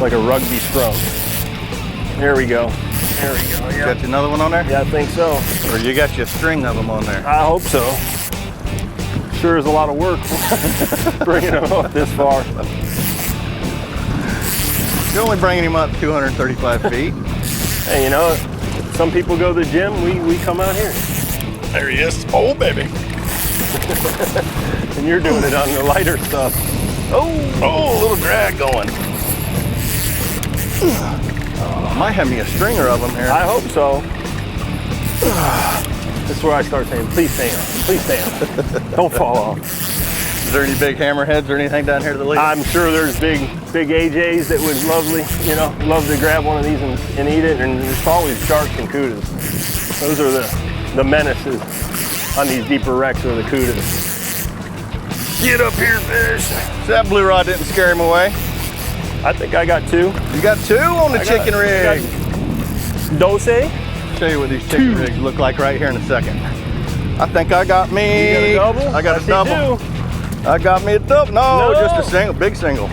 like a rugby scrub. There we go. There we go. Yep. Got you another one on there? Yeah, I think so. Or you got your string of them on there? I hope so. Sure is a lot of work bringing them up this far. You're only bringing him up 235 feet. Hey, you know, some people go to the gym, we come out here. There he is. Oh, baby. And you're doing it on the lighter stuff. Oh, a little drag going. Might have me a stringer of them here. I hope so. This is where I start saying, please stay on, please stay on. Don't fall off. Is there any big hammerheads or anything down here to the lake? I'm sure there's big AJs that would love to grab one of these and eat it, and there's always sharks and kudas. Those are the menaces on these deeper wrecks, are the kudas. Get up here, fish. So that blue rod didn't scare him away? I think I got two. You got two on the chicken rig. Dose? Show you what these chicken rigs look like right here in a second. I think I got me. You got a double? I got a double. I got me a double. No, just a single, big single.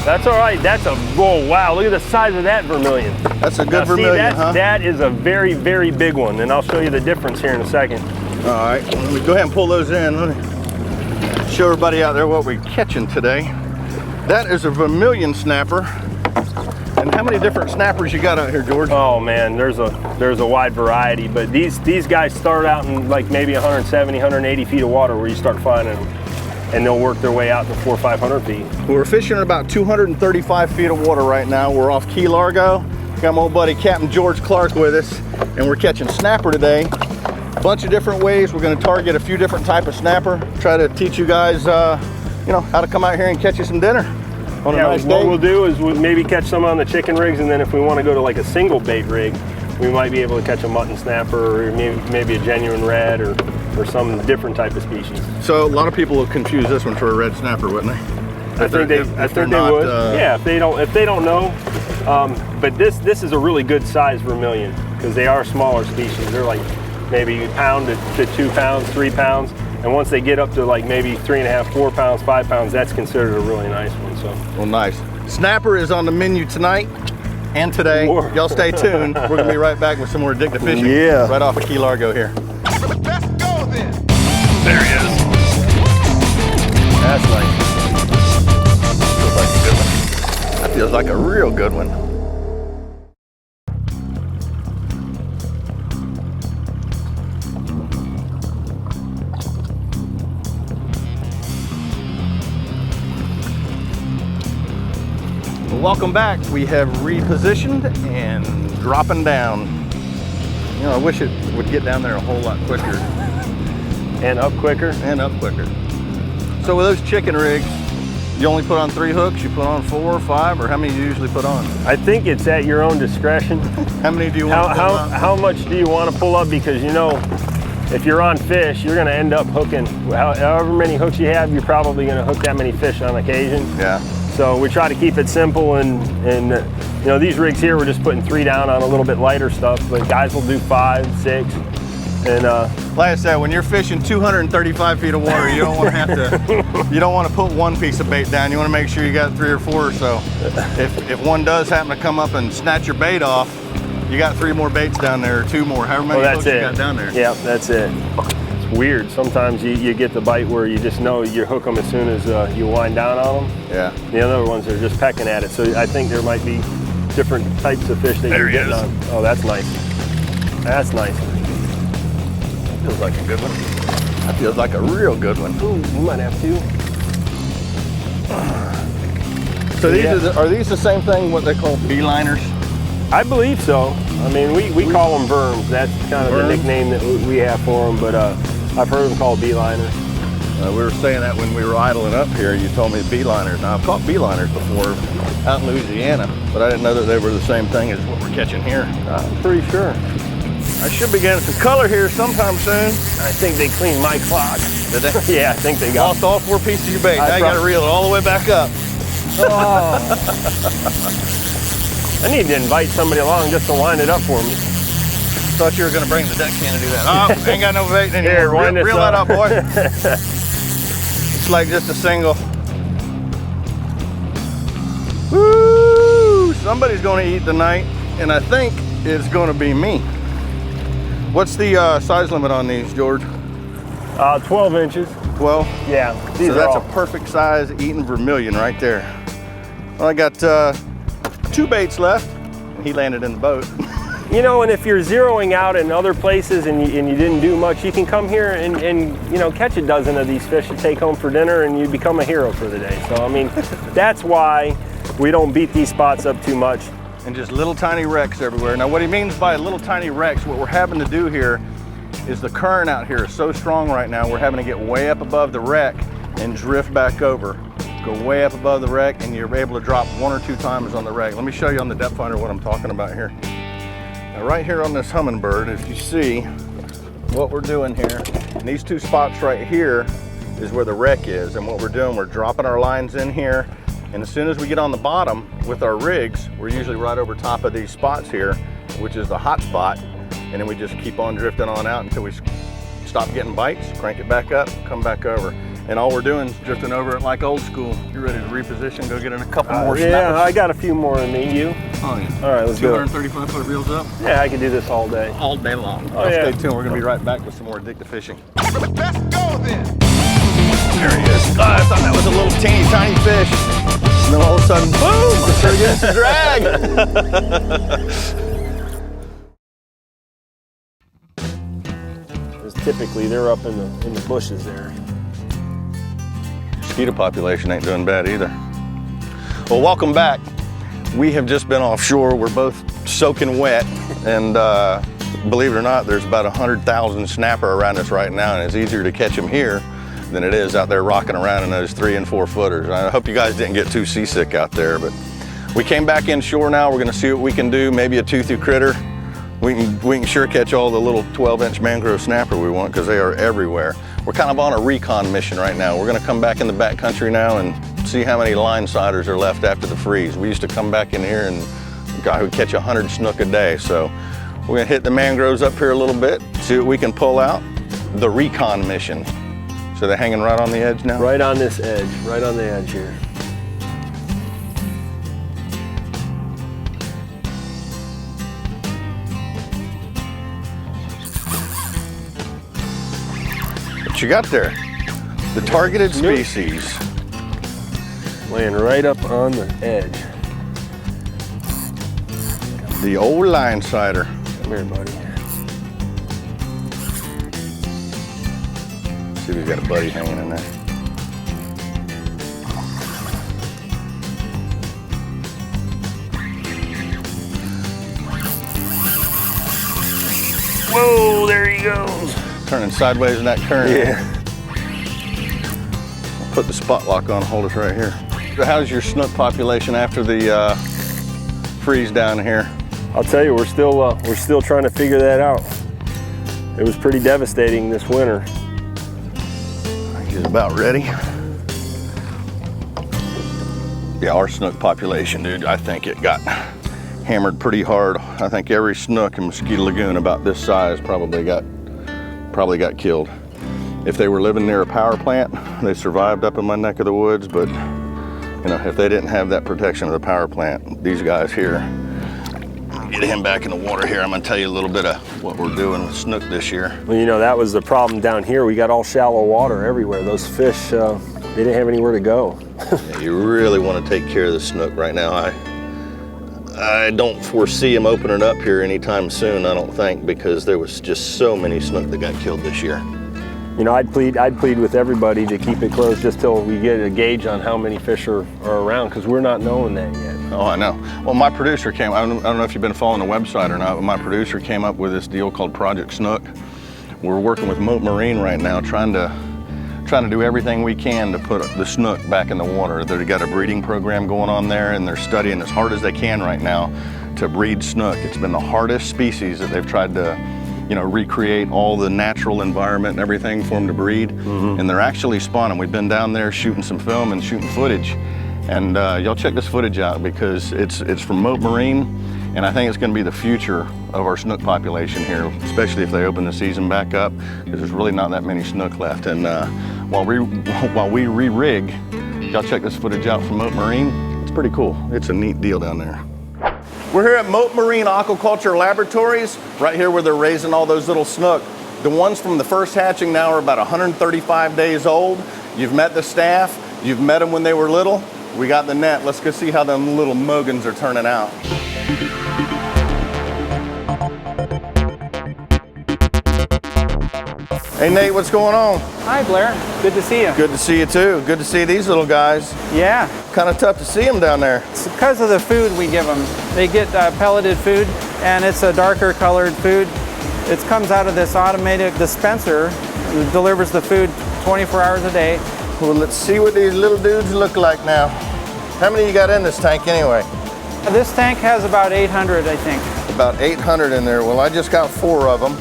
That's all right. That's a, oh wow, look at the size of that vermilion. That's a good vermilion, huh? That is a very, very big one, and I'll show you the difference here in a second. All right, let me go ahead and pull those in. Let me show everybody out there what we're catching today. That is a Vermilion snapper. And how many different snappers you got out here, George? Oh man, there's a wide variety, but these guys start out in like maybe 170, 180 feet of water where you start finding them, and they'll work their way out to 400 or 500 feet. We're fishing at about 235 feet of water right now. We're off Key Largo. Got my old buddy Capt George Clark with us, and we're catching snapper today. A bunch of different ways. We're going to target a few different type of snapper. Try to teach you guys, how to come out here and catch you some dinner on a nice day. What we'll do is we'll maybe catch some on the chicken rigs, and then if we want to go to like a single bait rig, we might be able to catch a mutton snapper, or maybe a genuine red, or some different type of species. So a lot of people will confuse this one for a red snapper, wouldn't they? I think they would. Yeah, if they don't know. But this is a really good size vermilion because they are smaller species. They're like maybe a pound to 2 pounds, 3 pounds. And once they get up to like maybe 3.5, 4 pounds, 5 pounds, that's considered a really nice one. So. Well, nice. Snapper is on the menu tonight and today. Y'all stay tuned. We're gonna be right back with some more addictive fishing. Yeah. Right off of Key Largo here. Let's go then. There he is. That's nice. Feels like a good one. That feels like a real good one. Welcome back. We have repositioned and dropping down. You know, I wish it would get down there a whole lot quicker. And up quicker. And up quicker. So with those chicken rigs, you only put on 3 hooks, you put on 4 or 5, or how many do you usually put on? I think it's at your own discretion. How many do you want to pull up? How much do you want to pull up? Because you know, if you're on fish, you're going to end up hooking, however many hooks you have, you're probably going to hook that many fish on occasion. Yeah. So we try to keep it simple, and you know, these rigs here, we're just putting 3 down on a little bit lighter stuff, but guys will do 5, 6, and like I said, when you're fishing 235 feet of water, you don't want to have to, you don't want to put one piece of bait down. You want to make sure you got 3 or 4 or so. If one does happen to come up and snatch your bait off, you got 3 more baits down there, or 2 more, however many hooks you got down there. Yeah, that's it. It's weird. Sometimes you get the bite where you just know you hook them as soon as you wind down on them. Yeah. The other ones are just pecking at it. So I think there might be different types of fish that you're getting on. Oh, that's nice. That's nice. Feels like a good one. That feels like a real good one. Ooh, you might have to. So these are these the same thing, what they call beeliners? I believe so. I mean, we call them verms. That's kind of the nickname that we have for them, but I've heard them called beeliners. We were saying that when we were idling up here, you told me beeliners. Now, I've caught beeliners before out in Louisiana, but I didn't know that they were the same thing as what we're catching here. I'm pretty sure. I should be getting some color here sometime soon. I think they cleaned my clock. Did they? Yeah, I think they got lost all 4 pieces of your bait. Now you got to reel it all the way back up. Oh. I need to invite somebody along just to wind it up for me. Thought you were going to bring the deck can to do that. Oh, ain't got no bait anymore. Here, wind reel that up, boy. It's like just a single. Woo! going to eat tonight, and I think it's going to be me. What's the size limit on these, George? 12 inches. 12? Yeah. So that's a perfect size eating vermilion right there. Well, I got 2 baits left, and he landed in the boat. You know, and if you're zeroing out in other places and you didn't do much, you can come here and you know, catch a dozen of these fish to take home for dinner, and you become a hero for the day. So, I mean, that's why we don't beat these spots up too much. And just little tiny wrecks everywhere. Now, what he means by little tiny wrecks, what we're having to do here is the current out here is so strong right now, we're having to get way up above the wreck and drift back over. Go way up above the wreck, and you're able to drop 1 or 2 times on the wreck. Let me show you on the depth finder what I'm talking about here. Now, right here on this hummingbird, if you see what we're doing here, and these 2 spots right here is where the wreck is. And what we're doing, we're dropping our lines in here, and as soon as we get on the bottom with our rigs, we're usually right over top of these spots here, which is the hot spot, and then we just keep on drifting on out until we stop getting bites, crank it back up, come back over. And all we're doing is drifting over it like old school. You ready to reposition, go get in a couple more snappers? Yeah, I got a few more in me. You? Oh, yeah. All right, let's go. 235-foot reels up? Yeah, I can do this all day. All day long. Oh, yeah. Stay tuned. We're going to be right back with some more addictive fishing. Let's go then. There he is. Oh, I thought that was a little teeny tiny fish. And then all of a sudden, boom, it sure gets the drag. Typically, they're up in the bushes there. Mosquito population ain't doing bad either. Well, welcome back. We have just been offshore. We're both soaking wet, and believe it or not, there's about 100,000 snapper around us right now, and it's easier to catch them here than it is out there rocking around in those 3 and 4 footers. I hope you guys didn't get too seasick out there, but we came back inshore now. We're gonna see what we can do, maybe a toothy critter. We can sure catch all the little 12-inch mangrove snapper we want, because they are everywhere. We're kind of on a recon mission right now. We're gonna come back in the back country now and see how many line siders are left after the freeze. We used to come back in here and a guy would catch 100 snook a day. So we're gonna hit the mangroves up here a little bit, see what we can pull out. The recon mission. So they're hanging right on the edge now? Right on this edge, right on the edge here. What you got there? The targeted species. Laying right up on the edge. The old line sider. Come here, buddy. See if we've got a buddy hanging in there. Whoa, there he goes. Turning sideways in that current. Yeah. I'll put the spot lock on, hold us right here. How's your snook population after the freeze down here? I'll tell you, we're still trying to figure that out. It was pretty devastating this winter. He's about ready. Yeah, our snook population, dude, I think it got hammered pretty hard. I think every snook in Mosquito Lagoon about this size probably got killed. If they were living near a power plant, they survived up in my neck of the woods, but you know, if they didn't have that protection of the power plant, these guys here, get him back in the water here. I'm gonna tell you a little bit of what we're doing with snook this year. Well, you know, that was the problem down here. We got all shallow water everywhere. Those fish, they didn't have anywhere to go. Yeah, you really want to take care of the snook right now. I don't foresee them opening up here anytime soon, I don't think, because there was just so many snook that got killed this year. You know, I'd plead with everybody to keep it closed just till we get a gauge on how many fish are around, because we're not knowing that yet. Oh, I know. Well, my producer came, I don't know if you've been following the website or not, but my producer came up with this deal called Project Snook. We're working with Moat Marine right now, trying to do everything we can to put the snook back in the water. They've got a breeding program going on there, and they're studying as hard as they can right now to breed snook. It's been the hardest species that they've tried to, you know, recreate all the natural environment and everything for them to breed. Mm-hmm. And they're actually spawning. We've been down there shooting some film and shooting footage. And y'all check this footage out, because it's from Moat Marine, and I think it's gonna be the future of our snook population here, especially if they open the season back up, because there's really not that many snook left. And while we re-rig, y'all check this footage out from Moat Marine. It's pretty cool. It's a neat deal down there. We're here at Moat Marine Aquaculture Laboratories, right here where they're raising all those little snook. The ones from the first hatching now are about 135 days old. You've met the staff, you've met them when they were little. We got the net. Let's go see how them little mogans are turning out. Hey Nate, what's going on? Hi Blair, good to see you. Good to see you too. Good to see these little guys. Yeah. Kind of tough to see them down there. It's because of the food we give them. They get pelleted food, and it's a darker colored food. It comes out of this automated dispenser that delivers the food 24 hours a day. Well, let's see what these little dudes look like now. How many you got in this tank anyway? This tank has about 800, I think. About 800 in there. Well, I just got 4 of them.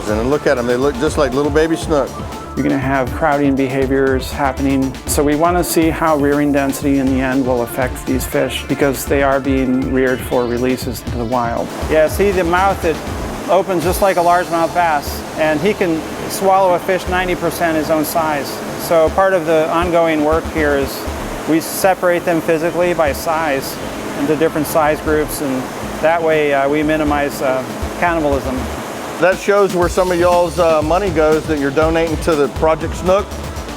And look at them, they look just like little baby snook. You're going to have crowding behaviors happening. So we want to see how rearing density in the end will affect these fish, because they are being reared for releases into the wild. Yeah, see the mouth, it opens just like a largemouth bass, and he can swallow a fish 90% his own size. So part of the ongoing work here is we separate them physically by size into different size groups, and that way we minimize cannibalism. That shows where some of y'all's money goes that you're donating to the Project Snook.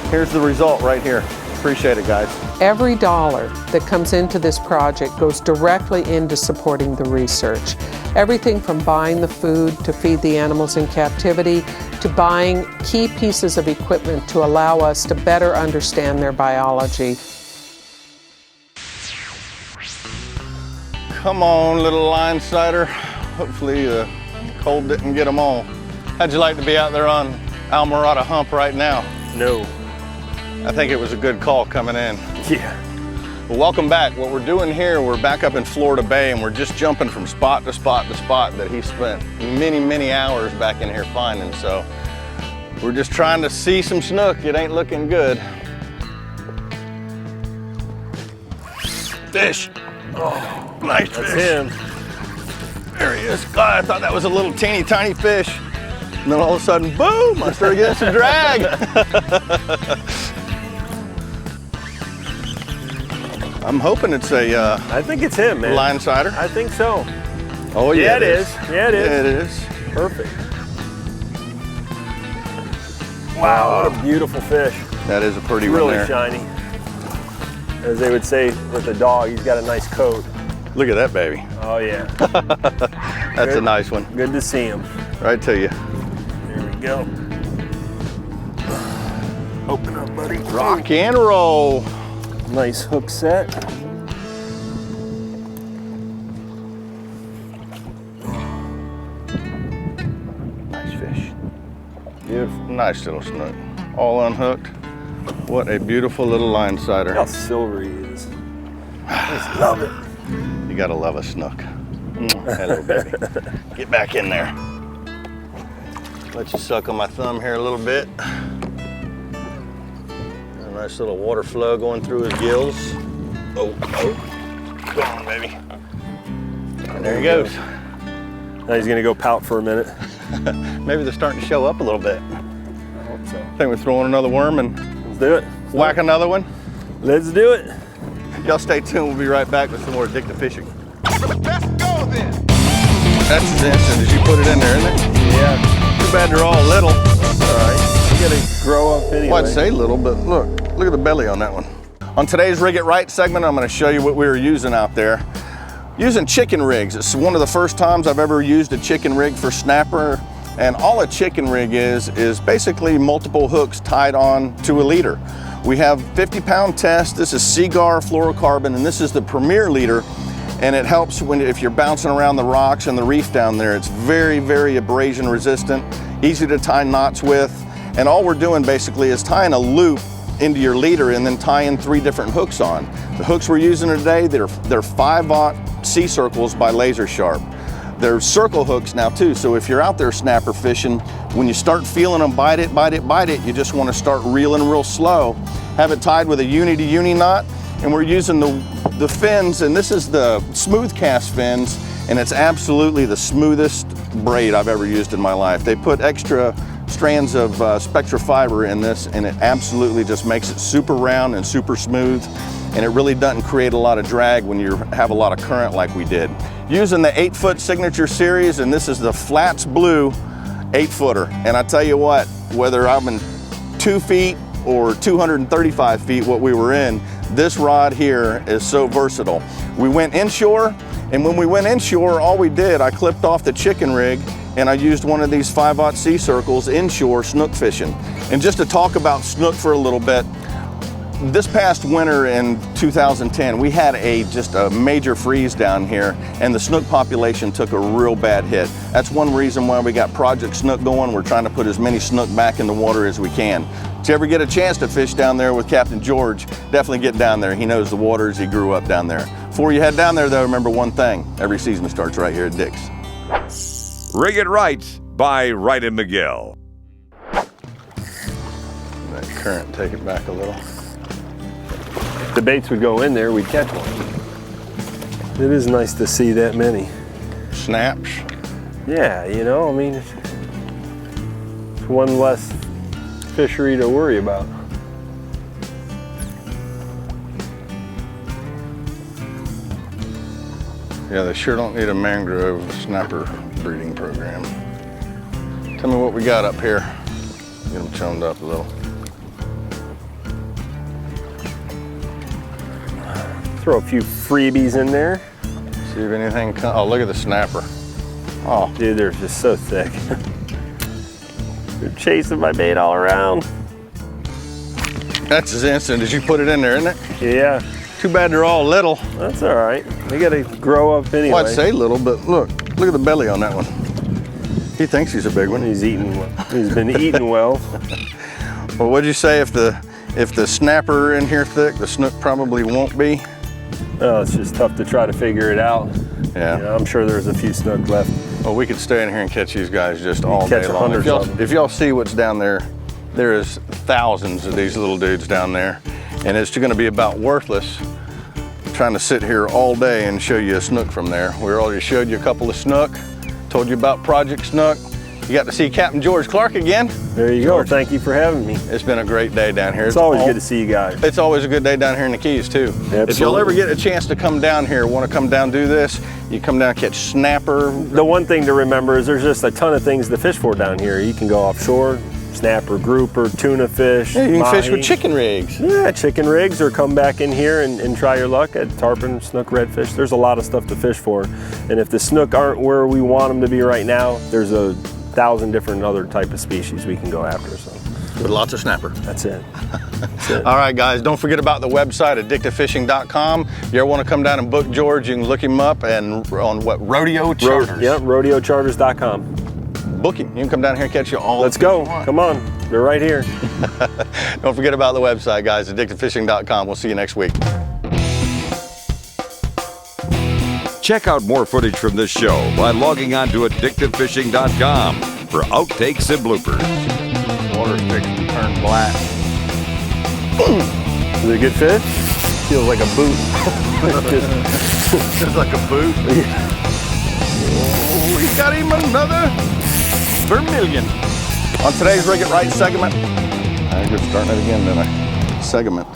Here's the result right here. Appreciate it, guys. Every dollar that comes into this project goes directly into supporting the research. Everything from buying the food to feed the animals in captivity, to buying key pieces of equipment to allow us to better understand their biology. Come on, little line sider. Hopefully the cold didn't get them all. How'd you like to be out there on Almirada Hump right now? No. I think it was a good call coming in. Yeah. Well, welcome back. What we're doing here, we're back up in Florida Bay, and we're just jumping from spot to spot to spot that he spent many, many hours back in here finding. So we're just trying to see some snook. It ain't looking good. Fish. Oh, nice fish. That's him. There he is. God, I thought that was a little teeny tiny fish. And then all of a sudden, boom, I started getting some drag. I'm hoping it's a I think it's him, man. line sider. I think so. Oh yeah, it is. Yeah, it is. Yeah, it is. Perfect. Wow, what a beautiful fish. That is a pretty one Really there. shiny. As they would say with the dog, he's got a nice coat. Look at that baby. Oh yeah. That's a nice one. Good to see him. Right to you. There we go. Open up, buddy. Rock and roll. Nice hook set. Nice fish. Beautiful. Nice little snook. All unhooked. What a beautiful little line sider. How silvery he is. I just love it. You gotta love a snook. Hello, baby. Get back in there. Let you suck on my thumb here a little bit. A nice little water flow going through his gills. Oh, oh. Go on, baby. And there he goes. Now he's gonna go pout for a minute. Maybe they're starting to show up a little bit. I hope so. I think we're throwing another worm and Let's do it. whack another one. Let's do it. Y'all stay tuned. We'll be right back with some more addictive fishing. Let's go then. That's as instant as you put it in there, isn't it? Yeah. Too bad they're all little. All right. You gotta grow up anyway. Well, I'd say little, but look at the belly on that one. On today's Rig It Right segment, I'm going to show you what we were using out there. Using chicken rigs. It's one of the first times I've ever used a chicken rig for snapper. And all a chicken rig is basically multiple hooks tied on to a leader. We have 50-pound test. This is Seagar fluorocarbon, and this is the premier leader. And it helps if you're bouncing around the rocks and the reef down there. It's very, very abrasion resistant, easy to tie knots with. And all we're doing basically is tying a loop into your leader and then tying 3 different hooks on. The hooks we're using today, they're 5-aught sea circles by Laser Sharp. They're circle hooks now too, so if you're out there snapper fishing, when you start feeling them bite it, you just want to start reeling real slow. Have it tied with a uni-to-uni knot, and we're using the fins, and this is the smooth cast fins, and it's absolutely the smoothest braid I've ever used in my life. They put extra strands of Spectra fiber in this, and it absolutely just makes it super round and super smooth. and it really doesn't create a lot of drag when you have a lot of current like we did. Using the 8-foot Signature Series, and this is the Flats Blue 8-footer. And I tell you what, whether I'm in 2 feet or 235 feet, what we were in, this rod here is so versatile. We went inshore, and when we went inshore, all we did, I clipped off the chicken rig and I used one of these 5/0 sea circles inshore snook fishing. And just to talk about snook for a little bit, this past winter in 2010, we had just a major freeze down here, and the snook population took a real bad hit. That's one reason why we got Project Snook going. We're trying to put as many snook back in the water as we can. If you ever get a chance to fish down there with Captain George, definitely get down there. He knows the waters, he grew up down there. Before you head down there though, remember one thing, every season starts right here at Dick's. Rig It Right by Wright and McGill. That current, take it back a little. If the baits would go in there, we'd catch one. It is nice to see that many. Snaps. Yeah, you know, I mean, it's one less fishery to worry about. Yeah, they sure don't need a Mangrove Snapper breeding program. Tell me what we got up here. Get them choned up a little. Throw a few freebies in there. See if anything comes. Oh, look at the snapper. Oh, Dude, they're just so thick. They're chasing my bait all around. that's as instant as you put it in there, isn't it? Yeah, Too bad they're all little. that's all right. They gotta grow up anyway. Well, I'd say little, but look at the belly on that one. He thinks he's a big one. He's eating well. He's been eating well. Well, what'd you say if the snapper in here thick, the snook probably won't be? Oh, it's just tough to try to figure it out. Yeah. You know, I'm sure there's a few snook left. Well, we could stay in here and catch these guys just all day catch long. hundreds of them. If y'all see what's down there, there is thousands of these little dudes down there, and it's going to be about worthless trying to sit here all day and show you a snook from there. We already showed you a couple of snook, told you about Project Snook. You got to see Captain George Clark again. There you go. Thank you for having me. It's been a great day down here. It's always good to see you guys. It's always a good day down here in the Keys too. Absolutely. If y'all ever get a chance to come down here, want to come down do this, you come down catch snapper. The one thing to remember is there's just a ton of things to fish for down here. You can go offshore, snapper, grouper, tuna fish. Yeah, you can fish mahi. with chicken rigs. Yeah, chicken rigs, or come back in here and try your luck at tarpon, snook, redfish. There's a lot of stuff to fish for. And if the snook aren't where we want them to be right now, there's 1,000 different other type of species we can go after. So With lots of snapper. that's it. That's it. All right, guys, don't forget about the website, addictivefishing.com. If you ever want to come down and book George, you can look him up and on what, Rodeo Charters? Yep, rodeocharters.com. Book him. You can come down here and catch you all. Let's go. Come on. They're right here. Don't forget about the website, guys, addictivefishing.com. We'll see you next week. Check out more footage from this show by logging on to addictivefishing.com for outtakes and bloopers. Water's fixing to turn black. Is it a good fish? Feels like a boot. Just like a boot. Oh, we got him another Vermilion. On today's Rig It Right segment, I just starting it again, didn't I? Segment.